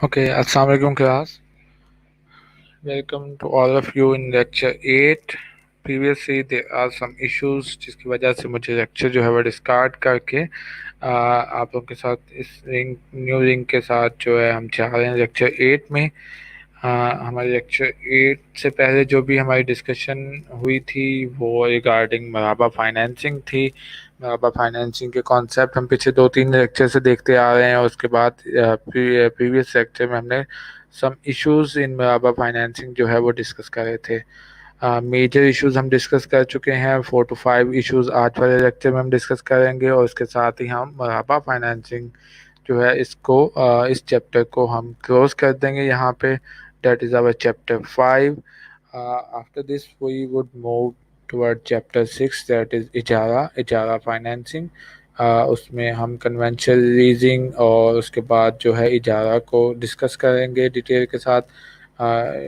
Okay, Assalamu alaikum class. Welcome to all of you in lecture 8. Previously there are some issues जिसकी वजह से मुझे lecture जो है वो डिस्कार्ड करके आप लोगों के साथ इस न्यू लिंक के साथ जो है हम चाह रहे हैं लेक्चर 8 में हमारे लेक्चर 8 से पहले जो भी हमारी डिस्कशन हुई थी वो रिगार्डिंग मराबा फाइनेंसिंग थी। मराबा फाइनेंसिंग के कॉन्सेप्ट हम पिछले 2-3 लेक्चर से देखते आ रहे हैं और उसके बाद प्रीवियस लेक्चर में हमने सम इश्यूज इन मराबा फाइनेंसिंग जो है वो डिस्कस कर रहे थे। मेजर इश्यूज हम डिस्कस कर चुके हैं, 4 to 5 इश्यूज आज वाले लेक्चर में हम डिस्कस करेंगे और उसके साथ ही हम मराबा फाइनेंसिंग जो है इस चैप्टर को हम क्लोज कर देंगे यहाँ पे। That is our chapter 5. After this we would move toward chapter 6, that is इजारा फाइनेंसिंग। उसमें हम कन्वेंशनल लीजिंग और उसके बाद जो है इजारा को डिस्कस करेंगे डिटेल के साथ,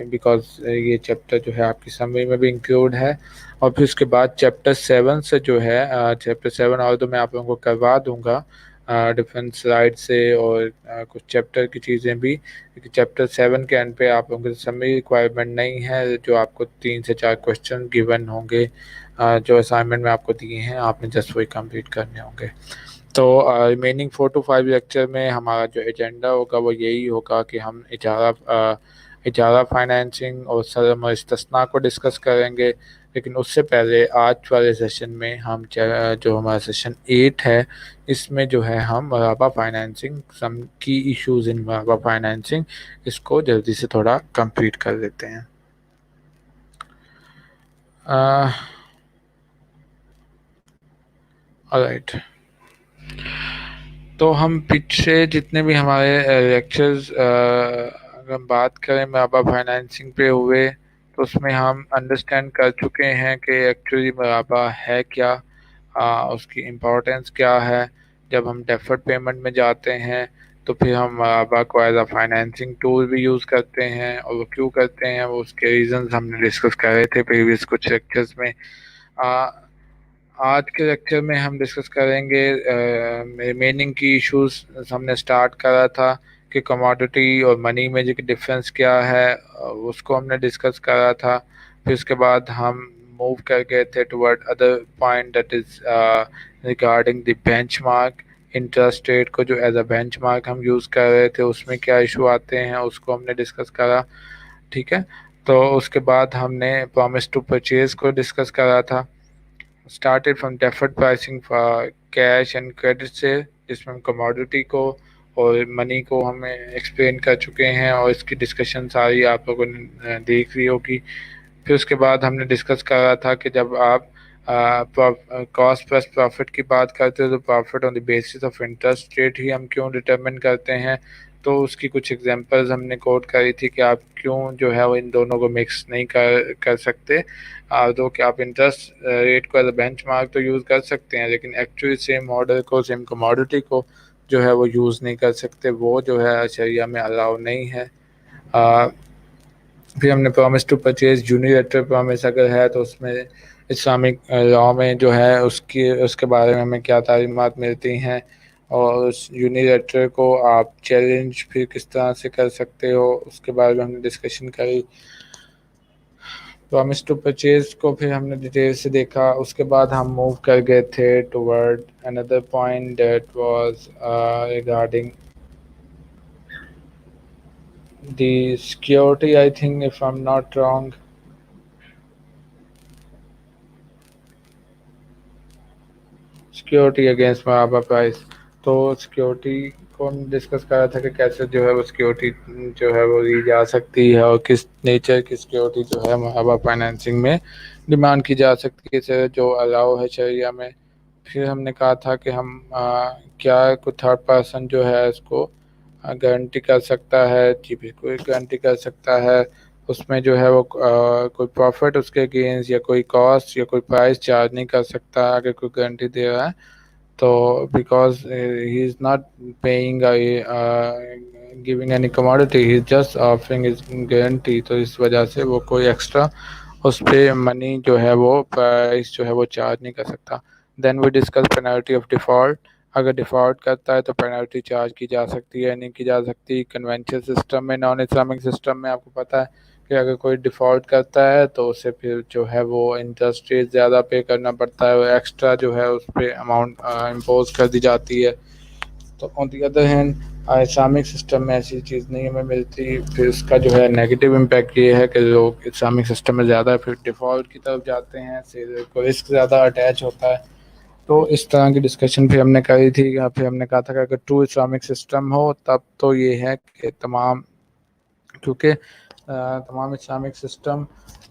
बिकॉज ये चैप्टर जो है आपकी समरी में भी इंक्लूड है। और फिर उसके बाद चैप्टर 7 से जो है चैप्टर 7 और तो मैं आप लोगों को करवा दूंगा डिफरेंट स्लाइड से और कुछ चैप्टर की चीज़ें भी, क्योंकि चैप्टर 7 के एंड पे आप लोगों की समरी रिक्वायरमेंट नहीं है, जो आपको 3 से 4 क्वेश्चन गिवन होंगे जो असाइनमेंट में आपको दिए हैं, आपने जस्ट वही कंप्लीट करने होंगे। तो रिमेनिंग 4 to 5 लेक्चर में हमारा जो एजेंडा होगा वो यही होगा कि हम इजारा फाइनेंसिंग और सदम और इस्तिस्ना को डिस्कस करेंगे। लेकिन उससे पहले आज वाले सेशन में हम जो हमारा सेशन 8 है इसमें जो है हम मराबा फाइनेंसिंग सम की इश्यूज इन मराबा फाइनेंसिंग इसको जल्दी से थोड़ा कंप्लीट कर लेते हैं। ऑलराइट, तो हम पीछे जितने भी हमारे लेक्चर्स अगर हम बात करें मराबा फाइनेंसिंग पे हुए तो उसमें हम अंडरस्टैंड कर चुके हैं कि एक्चुअली मराबा है क्या, उसकी इम्पोर्टेंस क्या है। जब हम डेफर्ड पेमेंट में जाते हैं तो फिर हम मराबा को एज अ फाइनेंसिंग टूल भी यूज़ करते हैं, और वो क्यों करते हैं वो उसके रीजंस हमने डिस्कस कर रहे थे प्रीवियस कुछ लेक्चर्स में। आज के लेक्चर में हम डिस्कस करेंगे रिमेनिंग की इश्यूज। हमने स्टार्ट करा था कि कमोडिटी और मनी में जो डिफरेंस क्या है उसको हमने डिस्कस करा था। फिर उसके बाद हम मूव कर गए थे toward other point, that is regarding the benchmark. Interest rate को जो एज अ बेंचमार्क हम यूज़ कर रहे थे उसमें क्या इशू आते हैं उसको हमने डिस्कस करा। ठीक है, तो उसके बाद हमने प्रॉमिस टू परचेज को डिस्कस करा था। Started from deferred pricing for cash and credit से, जिसमें हम कमोडिटी को और मनी को हमें एक्सप्लेन कर चुके हैं और इसकी डिस्कशन सारी आप लोगों ने देख ली होगी। फिर उसके बाद हमने डिस्कस करा था कि जब आप कॉस्ट प्लस प्रॉफिट की बात करते हो तो profit on the basis of interest rate ही हम क्यों डिटरमिन करते हैं। तो उसकी कुछ एग्जांपल्स हमने कोट करी थी कि आप क्यों जो है वो इन दोनों को मिक्स नहीं कर सकते। दो कि आप इंटरेस्ट रेट को एज अ बेंचमार्क तो यूज़ कर सकते हैं, लेकिन एक्चुअली सेम ऑर्डर को सेम कमोडिटी को जो है वो यूज़ नहीं कर सकते, वो जो है शरिया में अलाउ नहीं है। फिर हमने promise to purchase unilateral promise अगर है तो उसमें इस्लामिक लॉ में जो है उसके बारे में हमें क्या तालीमात मिलती हैं, और उस यूनिलेटरल को आप चैलेंज फिर किस तरह से कर सकते हो उसके बारे में हमने डिस्कशन करी। प्रॉमिस टू परचेज को फिर हमने डिटेल से देखा। उसके बाद हम मूव कर गए थे toward another point that was regarding the security, I think, if I'm not wrong. Security against मराबा प्राइस। तो सिक्योरिटी को हम डिस्कस कर रहा था कि कैसे जो है वो सिक्योरिटी जो है वो ली जा सकती है और किस नेचर की सिक्योरिटी जो है मराबा फाइनेंसिंग में डिमांड की जा सकती है जो अलाउ है शरिया में। फिर हमने कहा था कि हम क्या कोई थर्ड पर्सन जो है इसको गारंटी कर सकता है। जी बिल्कुल गारंटी कर सकता है। उसमें जो है वो कोई प्रॉफिट उसके अगेंस्ट या कोई कॉस्ट या कोई प्राइस चार्ज नहीं कर सकता अगर कोई गारंटी दे रहा है। तो because he is not paying giving any commodity, he is just offering is guarantee, तो इस वजह से वो कोई एक्स्ट्रा उस पर मनी जो है वो प्राइस जो है वो चार्ज नहीं कर सकता। Then we discuss penalty of default. अगर डिफ़ॉल्ट करता है तो पेनल्टी चार्ज की जा सकती है, नहीं की जा सकती। कन्वेंशनल सिस्टम में, नॉन इस्लामिक सिस्टम में आपको पता है कि अगर कोई डिफ़ॉल्ट करता है तो उसे फिर जो है वो इंटरेस्ट रेट ज़्यादा पे करना पड़ता है, वो एक्स्ट्रा जो है उस पर अमाउंट इम्पोज कर दी जाती है। तो on the other hand Islamic system में ऐसी चीज़ नहीं हमें मिलती। फिर इसका जो है नेगेटिव इम्पैक्ट ये है कि लोग इस्लामिक सिस्टम में ज़्यादा फिर डिफ़ॉल्ट की तरफ जाते हैं, से को रिस्क ज़्यादा अटैच होता है। तो इस तरह की डिस्कशन भी हमने करी थी, या फिर हमने कहा था कि अगर ट्रू इस्लामिक सिस्टम हो तब तो ये है कि तमाम, क्योंकि तमाम इस्लामिक सिस्टम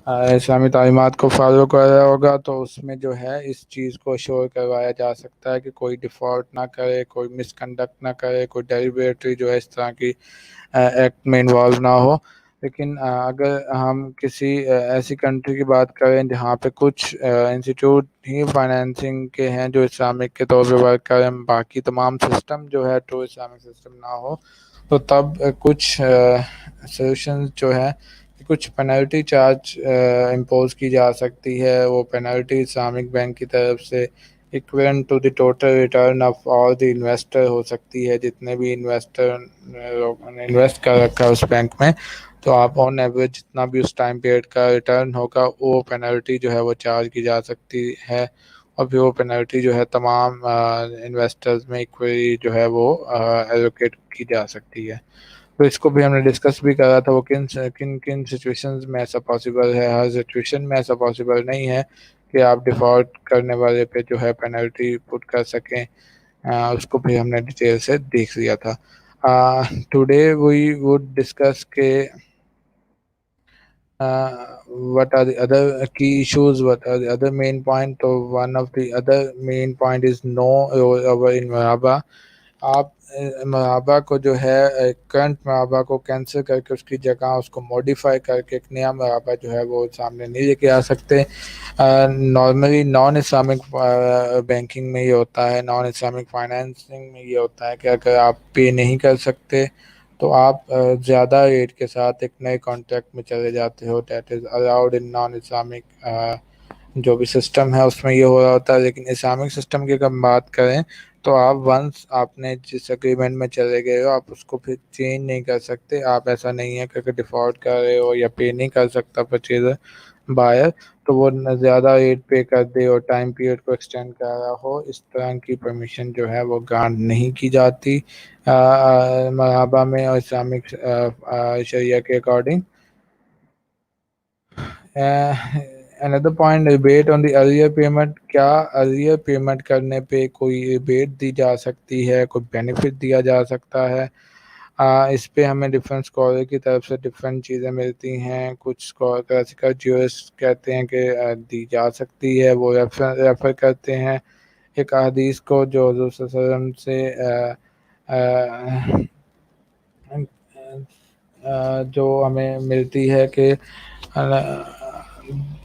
इस्लामी तालीमात को फॉलो कर रहा होगा, तो उसमें जो है इस चीज़ को श्योर करवाया जा सकता है कि कोई डिफ़ॉल्ट ना करे, कोई मिसकंडक्ट ना करे, कोई डेलिबरेटरी जो है इस तरह की एक्ट में इन्वॉल्व ना हो। लेकिन अगर हम किसी ऐसी कंट्री की बात करें जहाँ पे कुछ इंस्टीट्यूट ही फाइनेंसिंग के हैं जो इस्लामिक के तौर पे वर्क करें, बाकी तमाम सिस्टम जो है ट्रू इस्लामिक सिस्टम ना हो, तो तब कुछ सोल्यूशन जो है कि कुछ पेनल्टी चार्ज इम्पोज की जा सकती है। वो पेनल्टी इस्लामिक बैंक की तरफ से equivalent to the total return of all the investor हो सकती है, जितने भी इन्वेस्टर लोगों ने इन्वेस्ट कर रखा है उस बैंक में। तो आप ऑन एवरेज जितना भी उस टाइम पीरियड का रिटर्न होगा वो पेनल्टी जो है वो चार्ज की जा सकती है, और फिर वो पेनल्टी जो है तमाम इन्वेस्टर्स में इक्वली जो है वो एलोकेट की जा सकती है। तो इसको भी हमने डिस्कस भी करा था, वो किन किन किन सिचुएशंस में ऐसा पॉसिबल है। हर सिचुएशन में ऐसा पॉसिबल नहीं है कि आप डिफ़ॉल्ट करने वाले पे जो है पेनल्टी पुट कर सकें। उसको भी हमने डिटेल से देख लिया था। टुडे वी वुड डिस्कस के what are the other key issues, what are the other main point. तो one of the other main point is no rollover in मुराबा। आप मुराबा को जो है करंट मुराबा को कैंसिल करके उसकी जगह उसको मॉडिफाई करके एक नया मुराबा जो है वो सामने नहीं लेके आ सकते। नॉर्मली नॉन इस्लामिक बैंकिंग में ये होता है, नॉन इस्लामिक फाइनेंसिंग में ये होता है कि अगर आप पे नहीं कर सकते तो आप ज़्यादा रेट के साथ एक नए कॉन्ट्रैक्ट में चले जाते हो। That is allowed in non Islamic जो भी सिस्टम है उसमें ये हो रहा होता है। लेकिन इस्लामिक सिस्टम की अगर हम बात करें तो आप वंस आपने जिस एग्रीमेंट में चले गए हो आप उसको फिर चेंज नहीं कर सकते। आप ऐसा नहीं है कि अगर डिफ़ॉल्ट कर रहे हो या पे नहीं कर सकता परचेज़र बायर, तो वो न ज़्यादा रेट पे कर दे और टाइम पीरियड को एक्सटेंड कर रहा हो, इस तरह की परमिशन जो है वो ग्रांट नहीं की जाती मरहबा में और इस्लामिक शरिया के according. Another point, rebate on the earlier payment. क्या अर्लियर पेमेंट करने पे कोई रिबेट दी जा सकती है, कोई बेनिफिट दिया जा सकता है? इस पे हमें डिफरेंट स्कॉलर की तरफ से डिफरेंट चीज़ें मिलती हैं। कुछ क्लासिकल ज्यूरिस्ट कहते हैं कि दी जा सकती है, वो रेफ़र करते हैं एक हदीस को जो हुज़ूर सल्लल्लाहु अलैहि वसल्लम से जो हमें मिलती है कि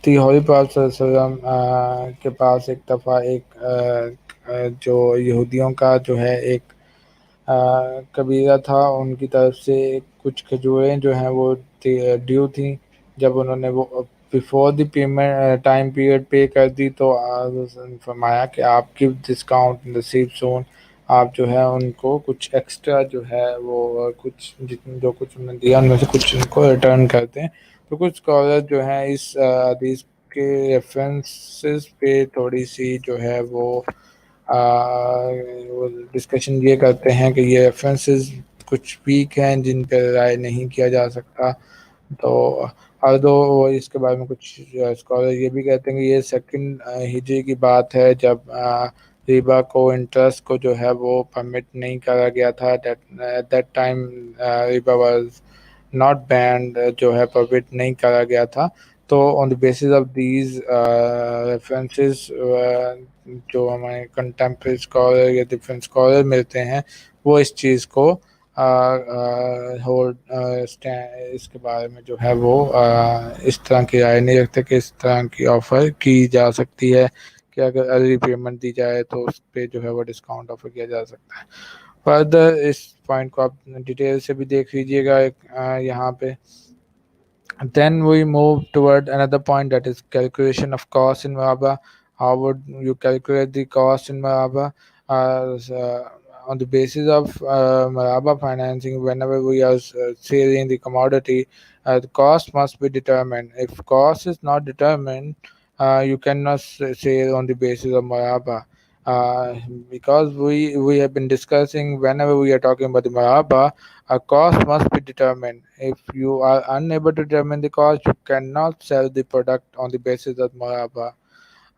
दी होली प्रॉफेट सल्लल्लाहु अलैहि वसल्लम के पास एक दफ़ा एक जो यहूदियों का जो है एक कबीला था, उनकी तरफ से कुछ खजूरें जो हैं वो ड्यू थी। जब उन्होंने वो before the payment time period पे कर दी तो फरमाया कि आप गिव डिस्काउंट रिसीव सोन। आप जो है उनको कुछ एक्स्ट्रा जो है वो कुछ जितने जो कुछ उन्होंने दिया उनमें से कुछ उनको रिटर्न कर दें। तो कुछ स्कॉलर जो हैं इस हदीस के रेफरेंसेस पे थोड़ी सी जो है वो डिस्कशन ये करते हैं कि ये रेफरेंसेस कुछ वीक हैं जिन पर राय नहीं किया जा सकता। तो और दो वो इसके बारे में कुछ स्कॉलर ये भी कहते हैं कि ये सेकंड हिजरी की बात है जब रिबा को इंटरेस्ट को जो है वो परमिट नहीं करा गया था। That at that time Riba was not band, जो है परमिट नहीं करा गया था। तो on the basis of these references जो हमें कंटेम्प्रेरी स्कॉलर या डिफरेंट स्कॉलर मिलते हैं वो इस चीज़ को होल्ड इसके बारे में जो है वो इस तरह की राय नहीं रखते कि इस तरह की ऑफ़र की जा सकती है कि अगर अर्ली पेमेंट दी जाए तो उस पर जो है वो डिस्काउंट ऑफर किया जा सकता है। फर्दर इस पॉइंट को आप डिटेल से भी देख लीजिएगा यहाँ पे। Then we move toward another point, that is calculation of cost in Maraba. How would you calculate the cost in Maraba? on the basis of Maraba financing, whenever we are selling the commodity, the cost must be determined. If cost is not determined, you cannot sell on the basis of Maraba. Uh, because we have been discussing, whenever we are talking about the Maraba, a cost must be determined. If you are unable to determine the cost, you cannot sell the product on the basis of Maraba.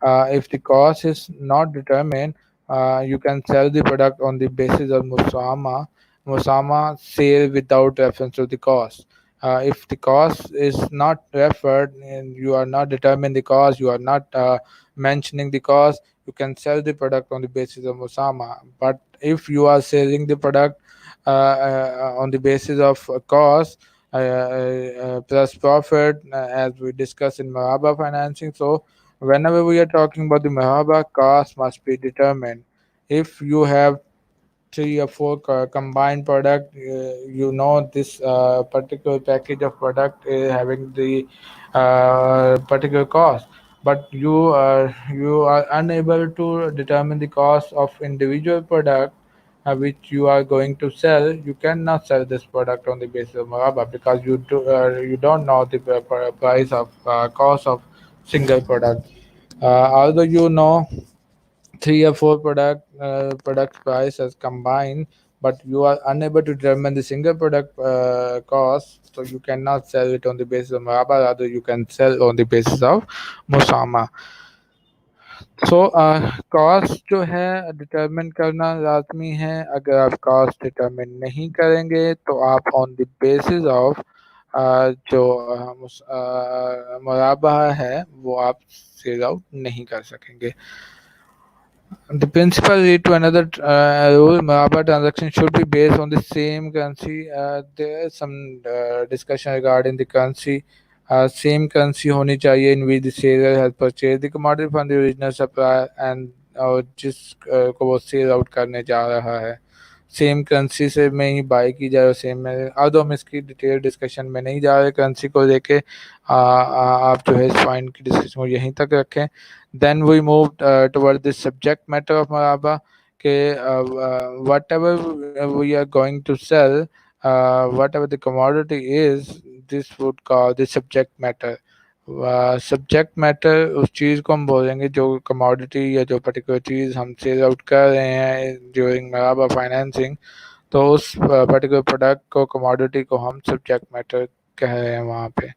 If the cost is not determined, you can sell the product on the basis of Musama. Musama sale without reference to the cost. If the cost is not referred and you are not determining the cost, you are not mentioning the cost, you can sell the product on the basis of Musama. But if you are selling the product on the basis of cost plus profit, as we discussed in Maraba financing, so whenever we are talking about the Mahaba, cost must be determined. If you have three or four combined product, you know this particular package of product is having the particular cost, but you are unable to determine the cost of individual product which you are going to sell. You cannot sell this product on the basis of Mahaba because you don't know the price of cost of single product. Although you know three or four product prices combined, but you are unable to determine the single product cost, so you cannot sell it on the basis of Maraba. Rather, you can sell on the basis of Musama. So cost जो है determine करना लाजमी है. अगर आप cost determine नहीं करेंगे तो आप ऑन द बेसिस ऑफ जो मुराबा है वो आप सेल आउट नहीं कर सकेंगे. The principal lead to another rule: Maraba transaction should be based on the same currency. There is some discussion regarding the currency. Same currency होनी चाहिए in which the seller has purchased the commodity from the original supplier and जिस को वो sell out करने जा रहा है same currency से में ही बाय की जाए और सेम में. अब हम इसकी डिटेल डिस्कशन में नहीं जा रहे करेंसी को लेके. आप जो है इस पॉइंट की डिस्कशन को यहीं तक रखें. Then we moved toward the subject matter of Maraba. Okay, whatever we are going to sell, whatever the commodity is, this would call the subject matter. Subject matter उस चीज़ को हम बोलेंगे जो कमोडिटी या जो पर्टिकुलर चीज़ हम सेल आउट कर रहे हैं ड्यूरिंग मराबा फाइनेंसिंग, तो उस पर्टिकुलर प्रोडक्ट को कमोडिटी को हम सब्जेक्ट मैटर कह रहे हैं वहाँ पे.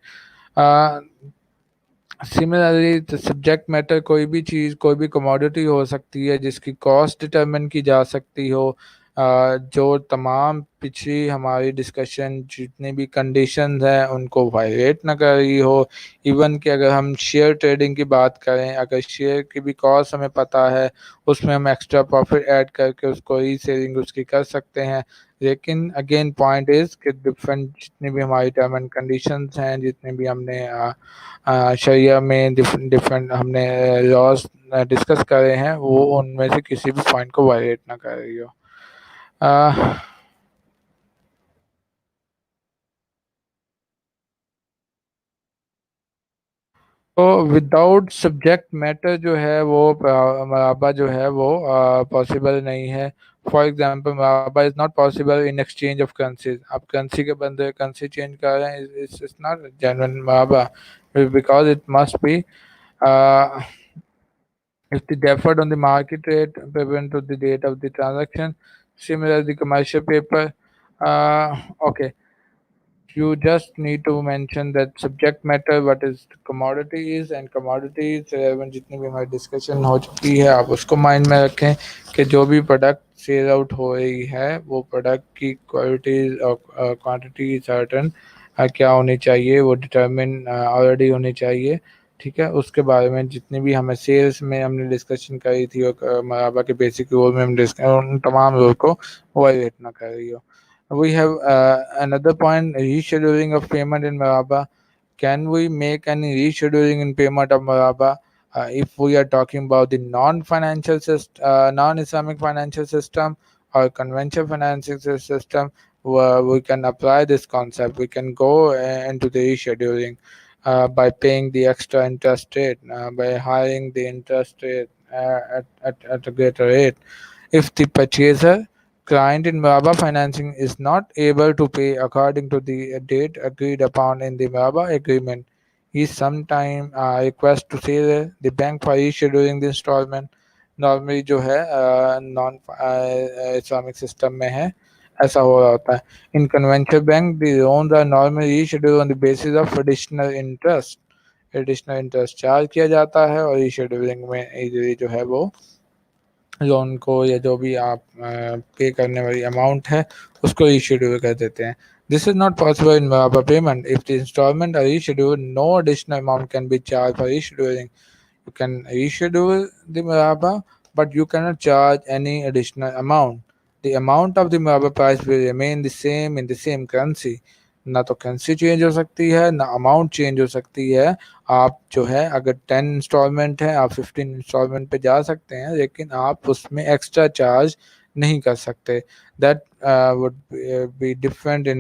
सिमिलरली सब्जेक्ट मैटर कोई भी चीज़ कोई भी कमोडिटी हो सकती है जिसकी कॉस्ट डिटरमिन की जा सकती हो, जो तमाम पिछली हमारी डिस्कशन जितनी भी कंडीशंस हैं उनको वायलेट ना कर रही हो. इवन कि अगर हम शेयर ट्रेडिंग की बात करें, अगर शेयर की भी कॉस्ट हमें पता है, उसमें हम एक्स्ट्रा प्रॉफिट ऐड करके उसको रीसेलिंग उसकी कर सकते हैं. लेकिन अगेन पॉइंट इज़ कि डिफरेंट जितनी भी हमारी टर्म एंड कंडीशंस हैं, जितने भी हमने शरिया में डिफरेंट हमने लॉज डिस्कस करे हैं, वो उनमें से किसी भी पॉइंट को वायलेट ना कर रही हो. तो विदाउट सब्जेक्ट मैटर जो है वो मराबा जो है वो पॉसिबल नहीं है. फॉर एग्जांपल मराबा is not possible in exchange of currencies. आप करेंसी के बंदे करेंसी चेंज कर रहे हैं, इट्स नॉट जेन्युइन मराबा because it must be if the deferred on the market rate payment to the date of the transaction. Similar the commercial paper. Okay, you just need to mention that subject matter what is commodity is and commodities जितनी भी हमारी discussion हो चुकी है आप उसको mind में रखें कि जो भी प्रोडक्ट सेल आउट हो रही है वो प्रोडक्ट की क्वालिटी और क्वांटिटी सर्टन क्या होनी चाहिए, वो डिटरमिन ऑलरेडी होनी चाहिए. ठीक है, उसके बारे में जितनी भी हमें सेल्स में हमने डिस्कशन करी थी और मराबा के बेसिक रूल में हम उन तमाम रूल को वायलेट ना कर रही हो. We have another point: rescheduling of payment in Maraba. Can we make any rescheduling in payment of Maraba if we are talking about the non-financial system, non-Islamic financial system or conventional financial system? Where we can apply this concept. We can go into the rescheduling by paying the extra interest rate, by hiring the interest rate at a greater rate. If the purchaser client in Muraba financing is not able to pay according to the date agreed upon in the Muraba agreement, he sometime request to see the bank for rescheduling the installment. Normally जो है non Islamic system में है, ऐसा हो रहा होता है. In conventional bank the loans are normally rescheduled on the basis of additional interest charge किया जाता है और रीशेड्यूलिंग में इजीली जो है वो लोन को या जो भी आप पे करने वाली अमाउंट है उसको रीशेड्यूल कर देते हैं. This is not possible in payment. If the instalment are rescheduled, no additional amount can be charge for rescheduling. You can reschedule the Muraba, but you cannot charge any additional amount. The amount of the Muraba price will remain the same in the same currency. ना तो currency change हो सकती है ना amount change हो सकती है. आप जो है अगर 10 इंस्टॉलमेंट है आप 15 इंस्टॉलमेंट पे जा सकते हैं लेकिन आप उसमें एक्स्ट्रा चार्ज नहीं कर सकते. That would be different in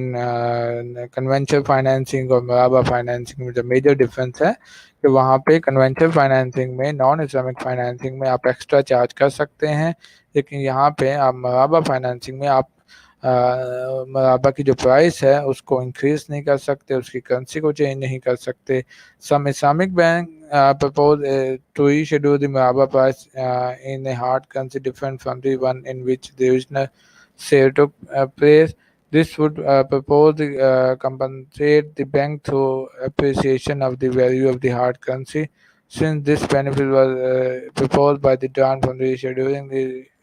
conventional financing और मुराबा फाइनेंसिंग में जो मेजर डिफरेंस है कि वहाँ पे कन्वेंशनल फाइनेंसिंग में नॉन इस्लामिक फाइनेंसिंग में आप एक्स्ट्रा चार्ज कर सकते हैं लेकिन यहाँ पे आप मुराबा फाइनेंसिंग में आप मुराबा की जो प्राइस है उसको इंक्रीज नहीं कर सकते, उसकी करेंसी को चेंज नहीं कर सकते. Some Islamic bank propose to reschedule the Muraba price in a hard currency different from the one in which the original sale took place. This would propose to compensate the bank through appreciation of the value of the hard currency. Since this benefit was proposed by the drawn from the rescheduling,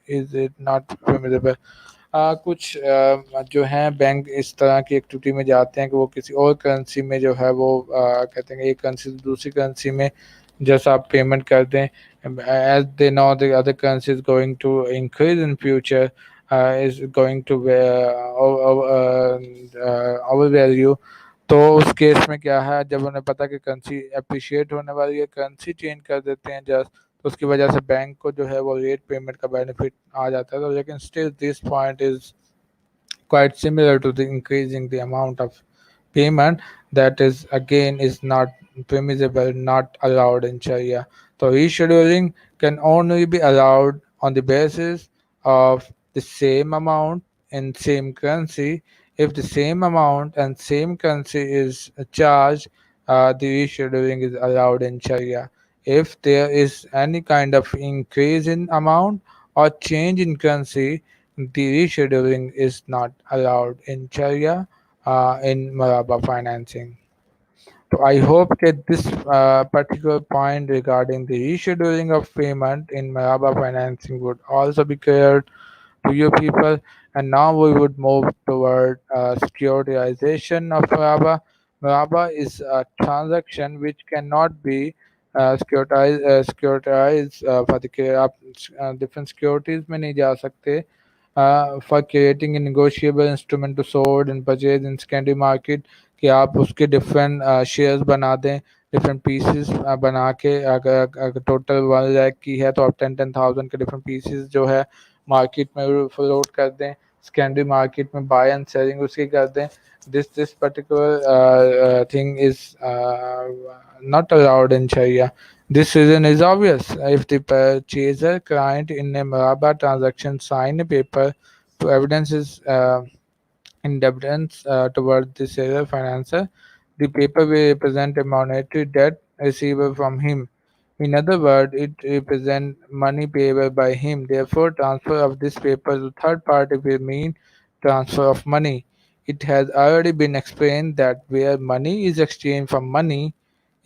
is it not permissible? कुछ जो हैं bank इस तरह की activity में जाते हैं कि वो किसी और करेंसी में जो है वो कहते हैं एक करेंसी से दूसरी करेंसी में जैसा आप पेमेंट कर दें. As they know the other currency is going to increase in future, is going to over value. तो उस केस में क्या है जब उन्हें पता कि करेंसी अप्रिशिएट होने वाली है करेंसी चेंज कर देते हैं जस्ट, तो उसकी वजह से बैंक को जो है वो लेट पेमेंट का बेनिफिट आ जाता है. तो लेकिन still this point is quite similar to the increasing the amount of payment that is again is not permissible, not allowed in Sharia. So rescheduling can only be allowed on the basis of the same amount in same currency. If the same amount and same currency is charged, the rescheduling is allowed in Sharia. If there is any kind of increase in amount or change in currency, the rescheduling is not allowed in Sharia in Maraba financing. So I hope that this particular point regarding the rescheduling of payment in Maraba financing would also be clear to you people. And now we would move toward securitization of Maraba. Maraba is a transaction which cannot be securitized for the different securities में नहीं जा सकते. For creating a negotiable instrument to sold and purchase in secondary market कि आप उसके different shares बना दें, different pieces बना के अगर टोटल 1 लाख की है तो आप 10,000 के डिफरेंट पीसेस जो है मार्केट में फ्लोट कर दें, सेकेंडरी मार्केट में बाय एंड सेलिंग उसकी कर दें. This particular thing is not allowed in Sharia. This reason is obvious. If the purchaser client in a Muraba transaction sign a paper to evidence his indebtedness towards the seller financer, the paper will represent a monetary debt receivable from him. In other words, it represents money payable by him. Therefore, transfer of this paper to third party will mean transfer of money. It has already been explained that where money is exchanged for money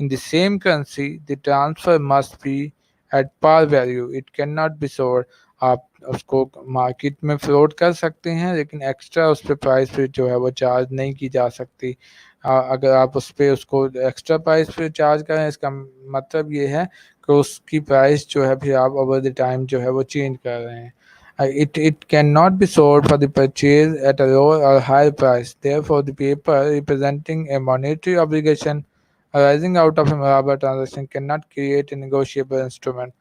in the same currency, the transfer must be at par value. It cannot be sold. आप उसको market में float कर सकते हैं लेकिन extra उस पर price पे जो है वो चार्ज नहीं की जा सकती. अगर आप उस पर उसको एक्स्ट्रा प्राइस पे चार्ज करें इसका मतलब ये है कि उसकी प्राइस जो है फिर आप ओवर द टाइम जो है वो चेंज कर रहे हैं. It cannot be sold for the purchase at a lower or higher price. Therefore, the paper representing a monetary obligation arising out of a Muraba transaction cannot create a negotiable instrument.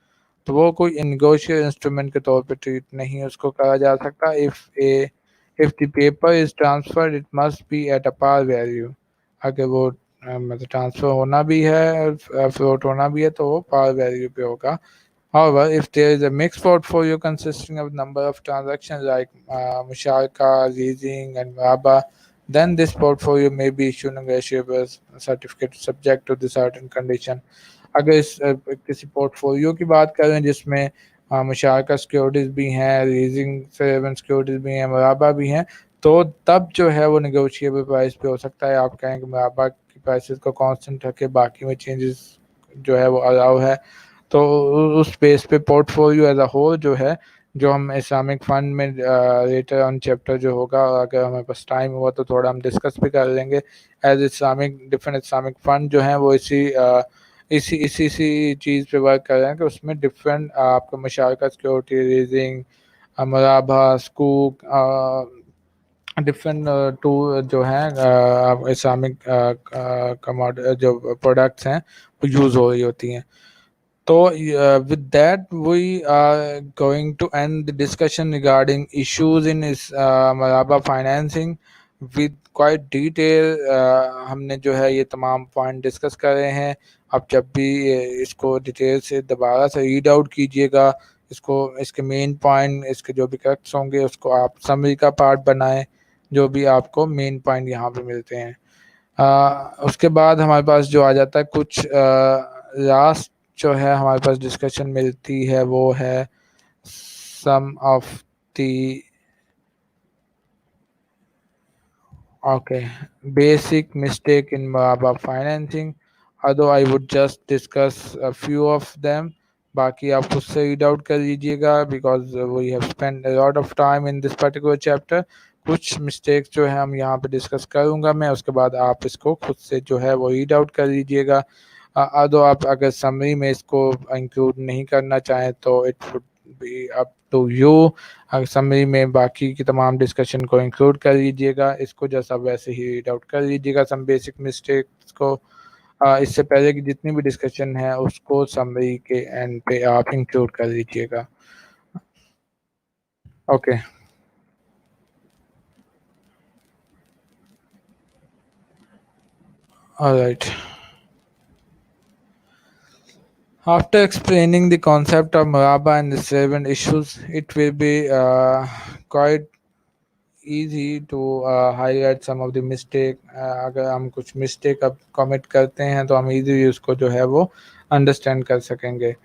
तो वो कोई negotiable instrument के तौर पे treat नहीं उसको करा जा सकता. If the paper is transferred, it must be at a par value. अगर वो मतलब ट्रांसफ़र होना भी है फ्लोट होना भी है तो वो par value पे होगा. However, if there is a mixed portfolio consisting of number of transactions like Musharka, leasing, and Muraba, then this portfolio may be issued negotiable certificate subject to the certain condition. अगर इस किसी portfolio की बात करें जिसमें मुशारका securities भी हैं, leasing seven securities भी हैं, मुराबा भी हैं, तो तब जो है वो नेगोशिएबल प्राइस पे हो सकता है। आप कहें कि मुराबा की प्राइसेस को कांस्टेंट रखे, बाकी में चेंजेस जो है वो अलाउ है, तो उस बेस पे पोर्टफोलियो एज अ होल जो है, जो हम इस्लामिक फ़ंड में लेटर ऑन चैप्टर जो होगा, अगर हमारे पास टाइम हुआ तो थोड़ा हम डिस्कस भी कर लेंगे। As Islamic different Islamic fund जो हैं वो इसी चीज़ पे वर्क कर रहे हैं कि उसमें डिफरेंट आपका मुशारका सिक्योरिटी, लीजिंग, मुराबा, स्कूक, डिफरेंट टू जो हैं इस्लामिक कमोड जो प्रोडक्ट्स हैं वो यूज़ हो रही होती हैं। So, with that, we are going to end the discussion regarding issues in Maraba financing with quite detail. हमने जो है ये तमाम पॉइंट डिस्कस कर रहे हैं। आप जब भी इसको डिटेल से दोबारा से रीड आउट कीजिएगा, इसको इसके मेन पॉइंट, इसके जो भी करेक्ट्स होंगे उसको आप समरी का पार्ट बनाएं, जो भी आपको मेन पॉइंट यहाँ पे मिलते हैं। उसके बाद हमारे पास जो आ जाता है कुछ लास्ट जो है हमारे पास डिस्कशन मिलती है, वो है some of the okay basic mistake in Maraba financing, although I would just discuss a few of them. बाकी आप खुद से रीड आउट कर लीजिएगा, because we have spend a lot of time in this particular chapter. कुछ mistakes जो है हम यहाँ पे डिस्कस करूँगा मैं, उसके बाद आप इसको खुद से जो है वो रीड आउट कर लीजिएगा। दो आप अगर समरी में इसको इंक्लूड नहीं करना चाहें तो it would be up to you. अगर समरी में बाकी की तमाम डिस्कशन को इंक्लूड कर लीजिएगा, इसको जैसा वैसे ही रीड आउट कर लीजिएगा सम बेसिक मिस्टेक्स को। इससे पहले की जितनी भी डिस्कशन है उसको समरी के एंड पे आप इंक्लूड कर लीजिएगा। Okay, alright. After explaining the concept of Muraba and the relevant issues, it will be quite easy to highlight some of the mistake। अगर हम कुछ mistake अब commit करते हैं तो हम easily उसको जो है वो understand कर सकेंगे।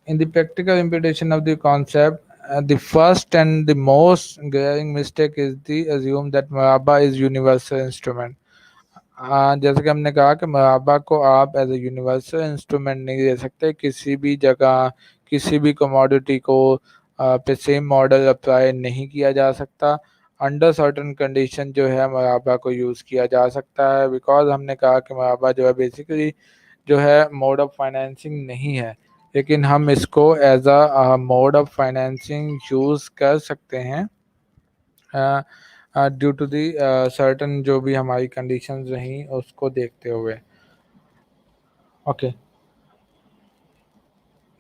In the practical implementation of the concept, the first and the most glaring mistake is the assume that Muraba is universal instrument। हाँ, जैसे कि हमने कहा कि मुराबा को आप एज ए यूनिवर्सल इंस्ट्रूमेंट नहीं दे सकते। किसी भी जगह किसी भी कमोडिटी को पे सेम मॉडल अप्लाई नहीं किया जा सकता। अंडर सर्टन कंडीशन जो है मुराबा को यूज़ किया जा सकता है, बिकॉज हमने कहा कि मुराबा जो है बेसिकली जो है मोड ऑफ फाइनेंसिंग नहीं है, लेकिन हम इसको as a mode of financing use कर सकते हैं ड्यू टू दी सर्टन जो भी हमारी कंडीशंस रहीं उसको देखते हुए। Okay,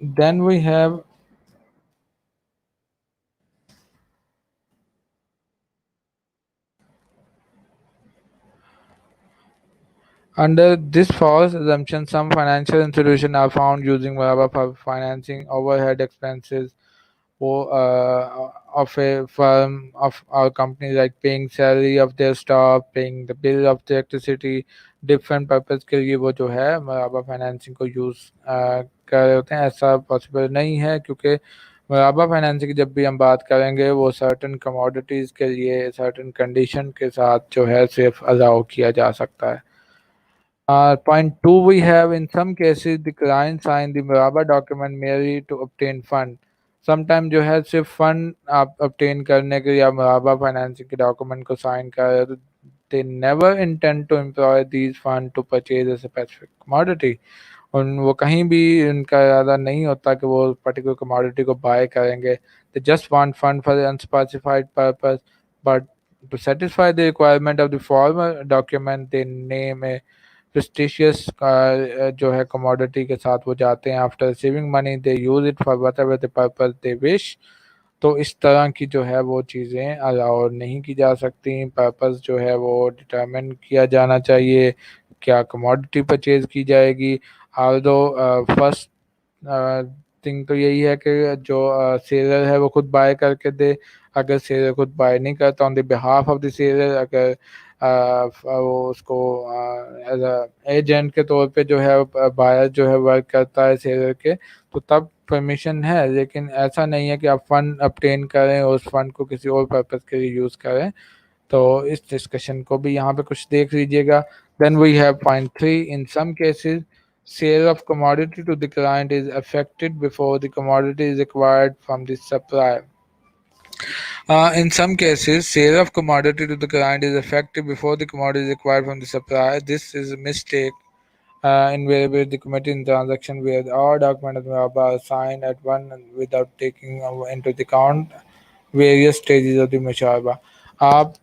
then we have under this false assumption some financial institutions are found using Muraba for financing overhead expenses of a firm of our company, like paying salary of their staff, paying the bill of the electricity, different purpose के लिए वो जो है मुराबा financing को use कर रहे होते हैं। ऐसा पॉसिबल नहीं है, क्योंकि मुराबा फाइनेंसिंग की जब भी हम बात करेंगे वो सर्टन कमोडिटीज़ के लिए सर्टन कंडीशन के साथ जो है सिर्फ अलाउ किया जा सकता है। Point two, we have in some cases the client sign the Muraba document merely to obtain fund। Sometime जो है सिर्फ फंड आप obtain करने के लिए आप मुराबा फाइनेंसिंग के डॉक्यूमेंट को साइन कर रहे हो, तो they never intend to employ these fund to purchase a specific commodity। उन वो कहीं भी उनका इरादा नहीं होता कि वो पर्टिकुलर कमोडिटी को बाय करेंगे। they just want fund for the unspecified purpose, but to satisfy the requirement of the former document they name a प्रेस्टिशियस जो है कमोडिटी के साथ वो जाते हैं। After receiving money they use it for whatever the purpose they wish. तो इस तरह की जो है वो चीज़ें अलाउ नहीं की जा सकती। पर्पस जो है वो डिटरमिन किया जाना चाहिए, क्या कमोडिटी परचेज की जाएगी। आल्दो फर्स्ट थिंग तो यही है कि जो सेलर है वो खुद बाय करके दे। अगर सेलर खुद बाय नहीं करता on the behalf of the seller, अगर वो उसको एज एजेंट के तौर पे जो है बायर जो है वर्क करता है सेलर के, तो तब परमिशन है। लेकिन ऐसा नहीं है कि आप फंड obtain करें और उस फंड को किसी और पर्पज के लिए यूज़ करें। तो इस डिस्कशन को भी यहाँ पे कुछ देख लीजिएगा। Then we have point 3, in some cases sale of commodity to the client is effected before the commodity is acquired from the supplier. In some cases, sale of commodity to the client is effective before the commodity is acquired from the supplier. This is a mistake invariably the committee in transaction where all documents are signed at one without taking into the account various stages of the musharaba. आप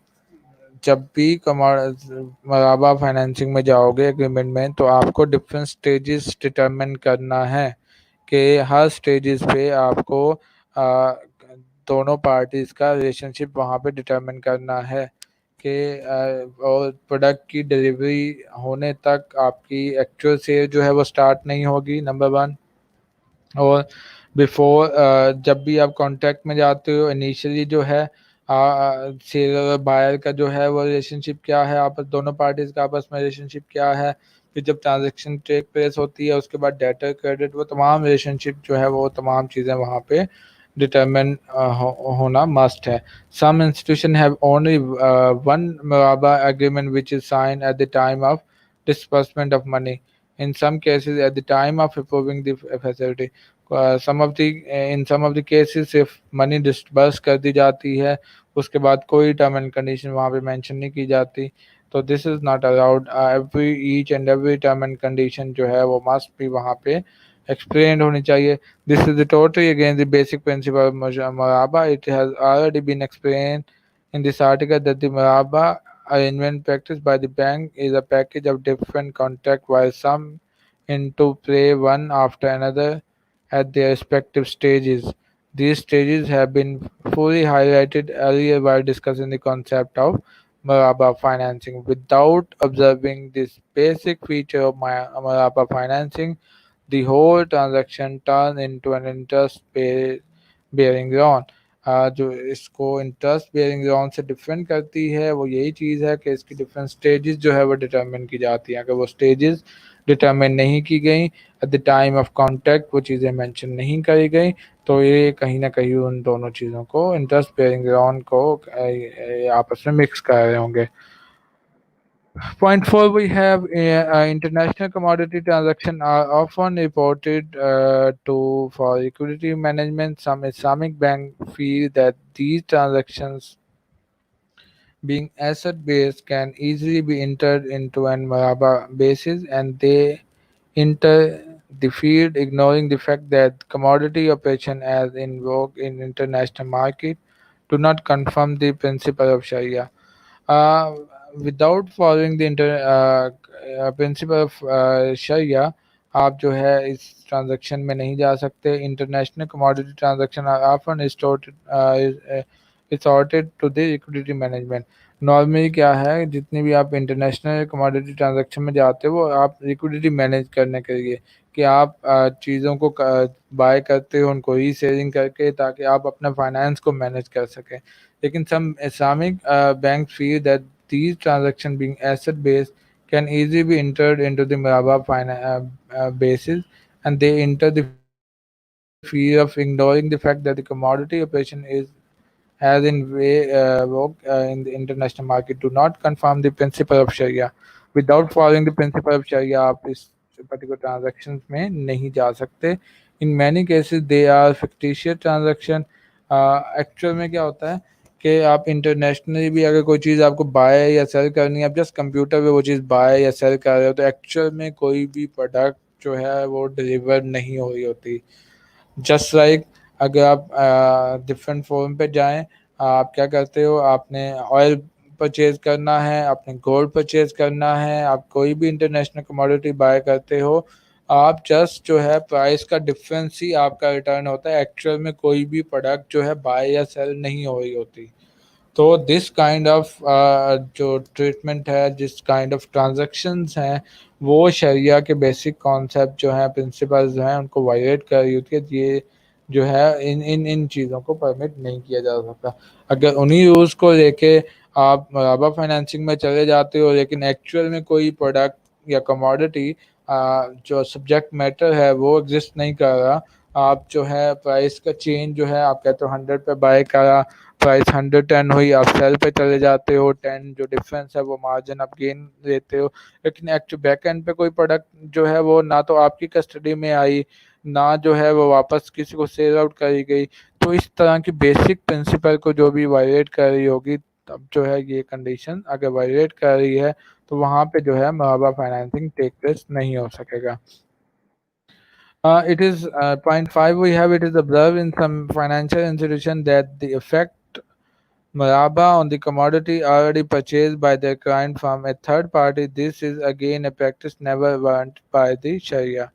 जब भी मराबा financing में जाओगे agreement में, तो आपको different stages determine करना है कि हर स्टेजेस पे आपको आ, दोनों पार्टीज का रिलेशनशिप वहाँ पे डिटरमिन करना है कि और प्रोडक्ट की डिलीवरी होने तक आपकी एक्चुअल सेल जो है वो स्टार्ट नहीं होगी, नंबर वन। और बिफोर जब भी आप कॉन्ट्रैक्ट में जाते हो इनिशियली जो है सेलर और बायर का जो है वो रिलेशनशिप क्या है, आपस दोनों पार्टीज का आपस में रिलेशनशिप क्या है। फिर जब ट्रांजैक्शन टेक प्लेस होती है उसके बाद डेटर क्रेडिट वो तमाम रिलेशनशिप जो है वो तमाम चीज़ें वहाँ पे डिटरमिन होना मस्ट है। Some institution have only one मुराबा agreement which is sign at the time of disbursement of money, in some cases at the time of approving the facility. In some of the cases सिर्फ money disburse कर दी जाती है, उसके बाद कोई term and condition वहाँ पे mention नहीं की जाती। तो this is not allowed. Every each and every term and condition जो है वो मस्ट भी वहाँ पे एक्सप्लेन होनी चाहिए। This is totally against the basic principle मुराबा। It has already been explain in this article that the Maraba arrangement practiced by the bank is a package of different contracts while some into play one after another at their respective stages. These stages have been fully highlighted earlier while discussing the concept of Maraba financing. Without observing this basic feature of Maraba financing, the whole transaction turns into an bearing loan। जो इसको interest bearing loan से different करती है वो यही चीज़ है कि इसकी डिफरेंट स्टेजेस जो है वो डिटरमिन की जाती हैं। अगर वो स्टेजेस डिटरमिन नहीं की गई eight the time of contact, वो चीज़ें मेंशन नहीं करी गई, तो ये कहीं ना कहीं उन दोनों चीज़ों को इंटरेस्ट बेयरिंग लोन को आपस में मिक्स कर रहे होंगे। Point four, we have international commodity transactions are often reported to for liquidity management. Some Islamic banks feel that these transactions, being asset based, can easily be entered into an maraba basis, and they enter the field, ignoring the fact that commodity operation as in vogue in international market do not confirm the principle of Sharia. uh, Without following the principle of Sharia, आप जो है इस transaction में नहीं जा सकते। International commodity transaction are often resorted to the liquidity management. Normally क्या है, जितनी भी आप इंटरनेशनल कमोडिटी ट्रांजैक्शन में जाते हो आप लिक्विडिटी मैनेज करने के लिए, कि आप चीज़ों को बाय करते हो उनको रीसेलिंग करके, ताकि आप अपना फाइनेंस को मैनेज कर सकें। लेकिन some Islamic banks feel that these transactions, being asset-based, can easily be entered into the Maraba basis, and they enter the field of ignoring the fact that the commodity operation is as in way work in the international market do not confirm the principle of Sharia. Without following the principle of Sharia, आप इस particular transactions में नहीं जा सकते। In many cases, they are fictitious transaction। Actual में क्या होता है कि आप इंटरनेशनली भी अगर कोई चीज़ आपको बाय या सेल करनी है, आप जस्ट कंप्यूटर पे वो चीज़ बाय या सेल कर रहे हो, तो एक्चुअल में कोई भी प्रोडक्ट जो है वो डिलीवर नहीं हो रही होती। जस्ट लाइक अगर आप डिफरेंट फॉर्म पे जाएं, आप क्या करते हो, आपने ऑयल परचेज करना है, आपने गोल्ड परचेज करना है, आप कोई भी इंटरनेशनल कमोडिटी बाय करते हो, आप जस्ट जो है प्राइस का डिफरेंस ही आपका रिटर्न होता है। एक्चुअल में कोई भी प्रोडक्ट जो है बाय या सेल नहीं हो रही होती। तो दिस काइंड ऑफ जो ट्रीटमेंट है, जिस काइंड ऑफ ट्रांजैक्शंस हैं, वो शरिया के बेसिक कॉन्सेप्ट जो हैं, प्रिंसिपल्स जो हैं, उनको वायलेट कर रही होती है। ये जो है इन इन इन चीज़ों को परमिट नहीं किया जा सकता। अगर उन्हीं रूल्स को लेके आप मराबा फाइनेंसिंग में चले जाते हो, लेकिन एक्चुअल में कोई प्रोडक्ट या कमोडिटी जो सब्जेक्ट मैटर है वो एग्जिस्ट नहीं कर रहा, आप जो है प्राइस का चेंज जो है, आप कहते हो 100 पे बाय करा, प्राइस 110 हुई, आप सेल पे चले जाते हो, 10 जो डिफरेंस है वो मार्जिन आप गेन लेते हो। लेकिन एक्चुअल बैक एंड पे कोई प्रोडक्ट जो है वो ना तो आपकी कस्टडी में आई, ना जो है वो वापस किसी को सेल आउट करी गई। तो इस तरह की बेसिक प्रिंसिपल को जो भी वायलेट कर रही होगी, तब जो है ये कंडीशन अगर वायलेट कर रही है, तो वहाँ पे जो है मुआवजा फाइनेंसिंग टेक प्लेस नहीं हो सकेगा। It is point five. We have it is observed in some financial institution that the effect Maraba on the commodity already purchased by their client from a third party. This is again a practice never warranted by the Sharia.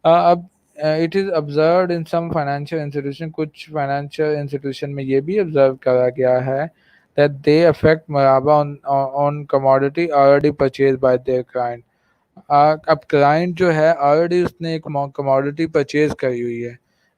अब it is observed in some financial institution, कुछ financial institution में ये भी observe करा गया है that they affect Maraba on commodity already purchased by their client. अब client जो है ऑलरेडी उसने एक कमोडिटी परचेज करी हुई है।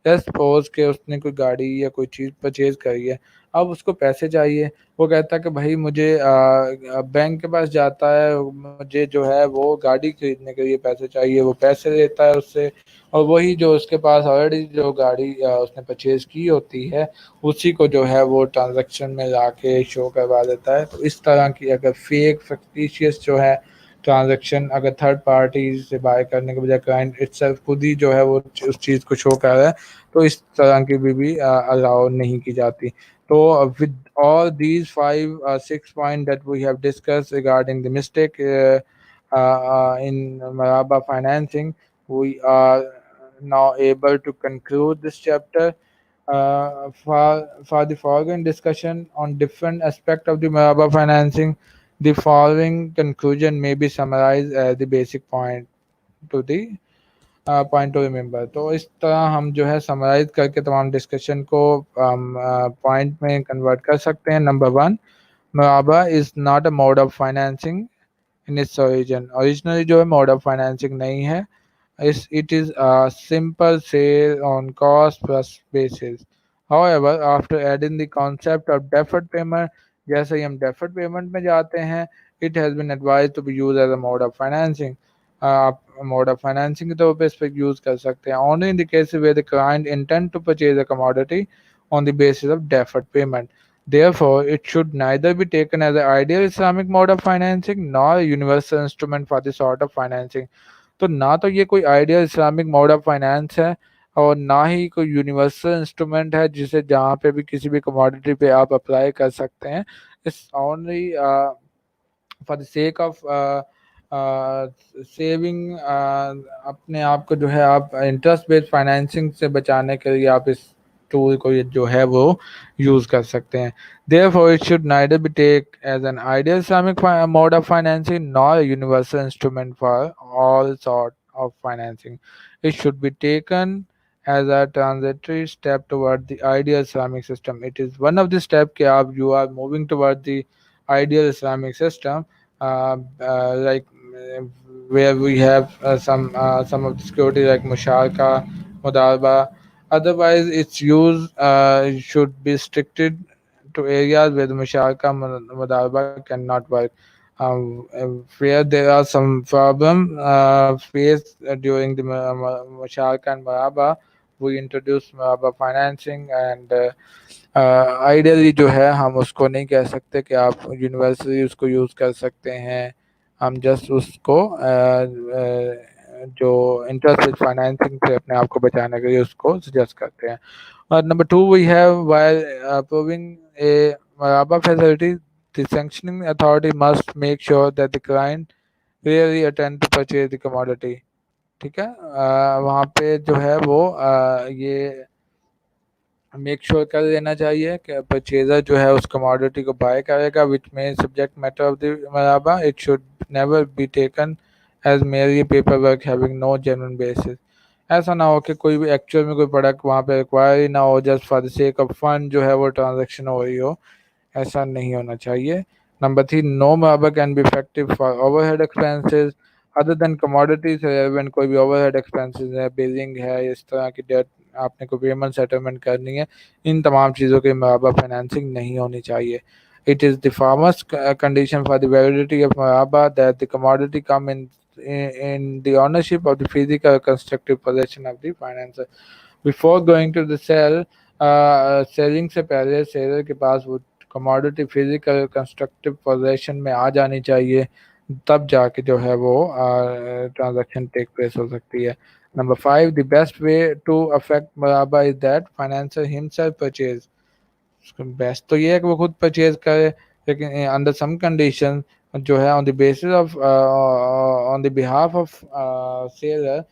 जस्ट सपोज के उसने कोई गाड़ी या कोई चीज़ परचेज करी है, अब उसको पैसे चाहिए। वो कहता है कि भाई मुझे बैंक के पास जाता है, मुझे जो है वो गाड़ी खरीदने के लिए पैसे चाहिए, वो पैसे लेता है उससे, और वही जो उसके पास ऑलरेडी जो गाड़ी उसने परचेज की होती है, उसी को जो है वो ट्रांजैक्शन में ला के शो करवा देता है। तो इस तरह की अगर फेक फैक्टिशियस जो है ट्रांजैक्शन अगर थर्ड पार्टी से बाय करने के बजाय क्लाइंट इटसेल्फ खुद ही जो है वो उस चीज़ को शो कर रहा है, तो इस तरह की भी अलाउ नहीं की जाती। तो with all these five six point that we have discussed regarding the mistake in Maraba financing, we are now able to conclude this chapter. For the following discussion on different aspect of the Maraba financing, the following conclusion may be summarized as the basic point to the point two remember. तो इस तरह हम जो है summarise करके तमाम discussion को point में कन्वर्ट कर सकते हैं। नंबर वन, मुआवजा is not a mode of financing in its origin. Originally जो है मोड ऑफ फाइनेंसिंग नहीं है। It is a simple sale on cost plus basis. However, after adding the concept of deferred payment, जैसे ही हम deferred payment में जाते हैं, it has been advised to be used as a mode of financing. आप mode of financing के तौर पे इस पर use कर सकते हैं only in the cases where the client intend to purchase a commodity on the basis of deferred payment. Therefore, it should neither be taken as an ideal Islamic mode of financing nor a universal instrument for the sort of financing. तो ना तो ये कोई ideal Islamic mode of finance है, और ना ही कोई universal instrument है जिसे जहाँ पे भी किसी भी कमोडिटी पे आप अप्लाई कर सकते हैं। It's only for the sake of saving, अपने आप को जो है आप इंटरेस्ट बेस्ड फाइनेंसिंग से बचाने के लिए आप इस टूल को ये जो है वो यूज़ कर सकते हैं। Therefore, it should neither be taken as an ideal Islamic mode of financing nor a universal instrument for all sort of financing. It should be taken as a transitory step toward the ideal Islamic system. It is one of the steps कि आप you are moving toward the ideal Islamic system, like where we have some of the security like musharka, mudarba. Otherwise, its use should be restricted to areas where the musharka mudarba cannot work. Where there are some problem faced during the musharka and mudarba, we introduce mudarba financing, and ideally जो है हम उसको नहीं कह सकते कि आप universally उसको यूज़ कर सकते हैं। हम जस्ट उसको जो इंटरेस्ट रेट फाइनेंसिंग से अपने आप को बचाने के लिए उसको सजेस्ट करते हैं। और number two, we have while approving a मराबा facility, the sanctioning authority must make sure that the client really attend to purchase the commodity. ठीक है, वहाँ पे जो है वो ये मेक श्योर कर लेना चाहिए कि परचेजर जो है उस कमोडिटी को बाय करेगा विच में सब्जेक्ट मैटर ऑफ द मराबा। It should never be taken as mere paperwork having no genuine basis. ऐसा ना हो कि कोई भी एक्चुअल में कोई प्रोडक्ट वहाँ पे रिक्वायर ही ना हो, just for the sake of fund जो है वो ट्रांजेक्शन हो रही हो। ऐसा नहीं होना चाहिए। नंबर 3, नो मुराबा can be effective for overhead expenses other than commodities relevant. कोई भी ओवरहेड एक्सपेंसेस है, बिलिंग है, इस तरह की डेट आपने कोई पेमेंट सेटलमेंट करनी है, इन तमाम चीज़ों की मुराबा फाइनेंसिंग नहीं होनी चाहिए। It is the farmer's condition for the validity of Maraba that the commodity come in the ownership of the physical or constructive possession of the financer. Before going to the sell, selling से पहले seller के पास वो commodity physical constructive possession में आ जानी चाहिए, तब जाके जो है वो ट्रांजैक्शन टेक प्लेस हो सकती है। Number 5, the best way to affect मराबा is that financer himself purchase. Best तो ये है कि वो खुद परचेज करे, लेकिन अंडर सम कंडीशन जो है on the basis of on the behalf of seller,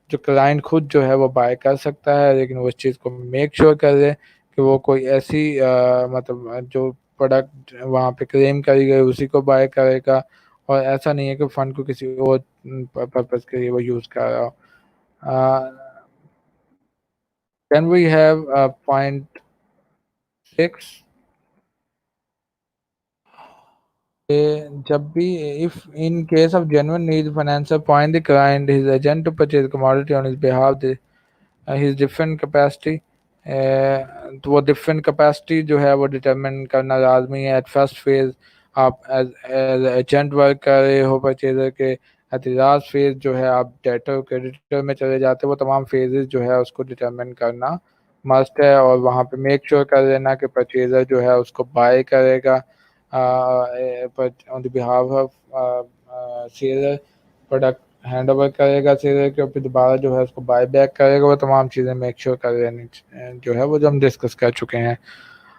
जो क्लाइंट खुद जो है वो बाय कर सकता है, लेकिन वो इस चीज़ को मेक श्योर कर ले कि वो कोई ऐसी मतलब जो प्रोडक्ट वहाँ पे क्लेम करी गई उसी को बाय करेगा, और ऐसा नहीं है कि फंड को किसी और पर्पज के लिए वो यूज़ कर रहा हो। देन वी हैव पॉइंट 6, जब भी if in case of genuine need financier point the client his agent to purchase commodity on his behalf, his different capacity, तो वो डिफरेंट कैपेसिटी जो है वो डिटरमिन करना लाजमी है। एट फर्स्ट फेज आप एज एजेंट वर्क कर रहे हो परचेजर के, एट लास्ट फेज जो है आप डेटर क्रेडिटर में चले जाते हो, वो तमाम फेजेस जो है उसको डिटरमिन करना मस्ट है, और वहाँ पे मेक श्योर कर लेना कि परचेजर जो है उसको बाय करेगा on the behalf of seller, product hand over करेगा सेलर के, और फिर दोबारा जो है उसको बाय बैक करेगा। वो तमाम चीज़ें मेक श्योर कर लेनी जो है वो जो हम डिस्कस कर चुके हैं।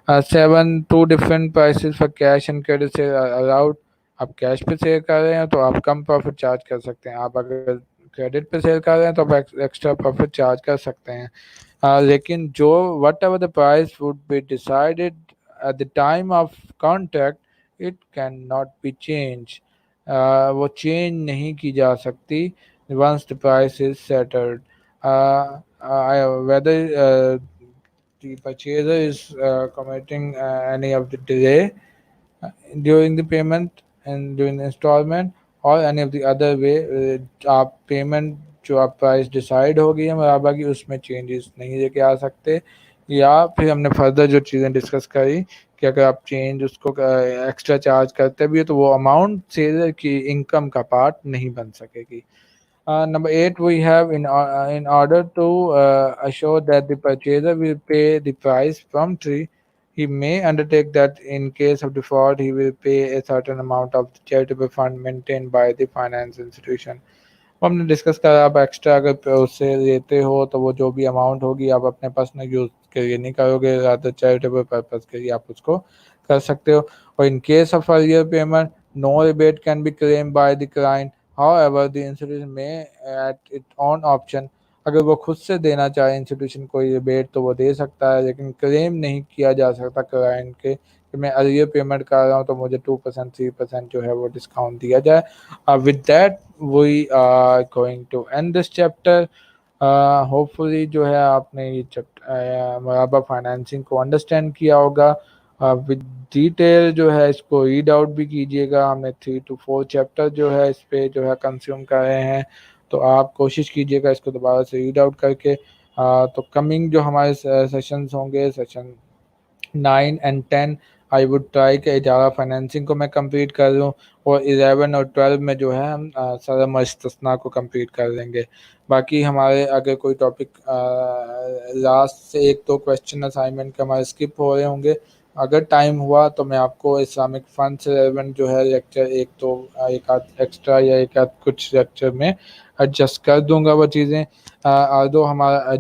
7, two different prices for cash and credit sale allowed. आप कैश पे सेल कर रहे हैं तो आप कम प्रॉफिट चार्ज कर सकते हैं, आप अगर क्रेडिट पे सेल कर रहे हैं तो आप एक्स्ट्रा प्रॉफिट चार्ज कर सकते हैं। लेकिन जो whatever the price would be decided at the time of contract, it can not be change. वो चेंज नहीं की जा सकती once the price is settled, whether the purchaser is committing any of the delay during the payment and during the installment or any of the other way, आप payment जो आप price decide होगी है मुराबा की उसमें चेंजेस नहीं लेके आ सकते, या फिर हमने फर्दर जो चीज़ें डिस्कस करी कि अगर आप चेंज उसको एक्स्ट्रा चार्ज करते भी हो तो वो अमाउंट सेलर की इनकम का पार्ट नहीं बन सकेगी। Number 8, we have in order to assure that the purchaser will pay the price promptly, he may undertake that in case of default, he will pay a certain amount of the charitable fund maintained by the finance institution. वो हमने discuss करा, आप extra अगर उससे लेते हो तो वो जो भी अमाउंट होगी आप अपने पर्सनल यूज़ के लिए नहीं करोगे, ज़्यादा चैरिटेबल पर्पज़ के लिए आप उसको कर सकते हो। और in case of earlier payment, no rebate can be claim by the client, however the institution may at its own option. अगर वो खुद से देना चाहे इंस्टीट्यूशन कोई रिबेट तो वो दे सकता है, लेकिन क्लेम नहीं किया जा सकता क्लाइंट के कि मैं अर्लियर पेमेंट कर रहा हूँ तो मुझे 2% 3% जो है वो डिस्काउंट दिया जाए। With that we are going to end this chapter. Hopefully जो है आपने ये चैप्टर मुराबा फाइनेंसिंग को अंडरस्टैंड किया होगा। विद डिटेल जो है इसको रीड आउट भी कीजिएगा, हमने 3 to 4 चैप्टर जो है इस पे जो है कंज्यूम कर रहे हैं, तो आप कोशिश कीजिएगा इसको दोबारा से रीड आउट करके। तो कमिंग जो हमारे सेशंस होंगे, session 9 and 10, I would try कि इजारा फाइनेंसिंग को मैं कंप्लीट कर लूँ, और 11 और 12 में जो है हम सलम और इस्तिस्ना को कंप्लीट कर लेंगे। बाकी हमारे अगर कोई टॉपिक लास्ट से 1-2 क्वेश्चन असाइनमेंट के हमारे स्किप हो रहे होंगे, अगर टाइम हुआ तो मैं आपको इस्लामिक फ़ंड से रेलेवेंट जो है लेक्चर एक आध एक्स्ट्रा या एक आध कुछ लेक्चर में एडजस्ट कर दूंगा वो चीज़ें। दो हमारा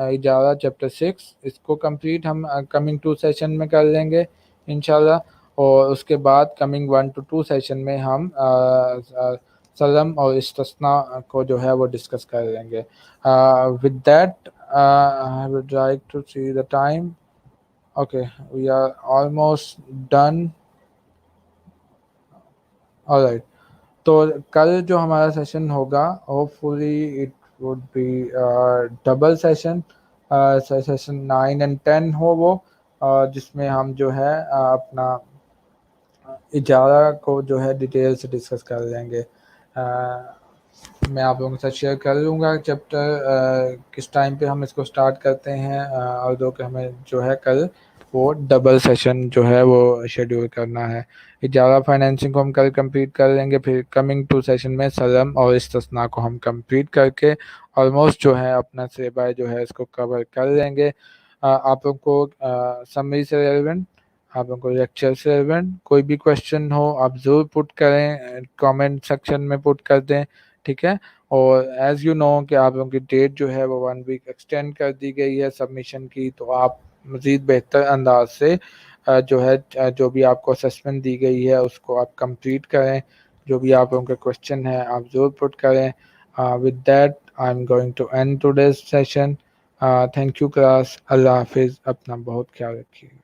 इजारा चैप्टर 6 इसको कंप्लीट हम कमिंग 2 सेशन में कर लेंगे इंशाल्लाह, और उसके बाद कमिंग 1 to 2 सेशन में हम सलम और इस्तिस्ना को जो है वो डिस्कस कर लेंगे। With that I would like to see the time. Okay, we are almost done. Alright, तो कल जो हमारा सेशन होगा hopefully it would be double session, session 9 and 10 हो वो, जिसमें हम जो है अपना इजारा को जो है डिटेल से डिस्कस कर लेंगे। मैं आप लोगों के साथ शेयर कर लूँगा चैप्टर किस टाइम पे हम इसको स्टार्ट करते हैं, और दो कि हमें जो है कल वो डबल सेशन जो है वो शेड्यूल करना है। इजारा फाइनेंसिंग को हम कल कंप्लीट कर लेंगे, फिर कमिंग टू सेशन में सलम और इस्तिस्ना को हम कंप्लीट करके ऑलमोस्ट जो है अपना सिलेबस जो है इसको कवर कर लेंगे। आप लोग को समरी से रेलिवेंट, आप लोगों को लेक्चर से रेलिवेंट कोई भी क्वेश्चन हो आप ज़रूर पुट करें, कमेंट सेक्शन में पुट कर दें, ठीक है। और एज़ यू नो कि आप लोगों की डेट जो है वो 1 वीक एक्सटेंड कर दी गई है सबमिशन की, तो आप मज़ीद बेहतर अंदाज से जो है जो भी आपको असेसमेंट दी गई है उसको आप कंप्लीट करें। जो भी आप लोगों के क्वेश्चन है आप ज़रूर पुट करें। With that I am going to end today's session. Thank you class, अल्लाह हाफिज़, अपना बहुत ख्याल रखिए।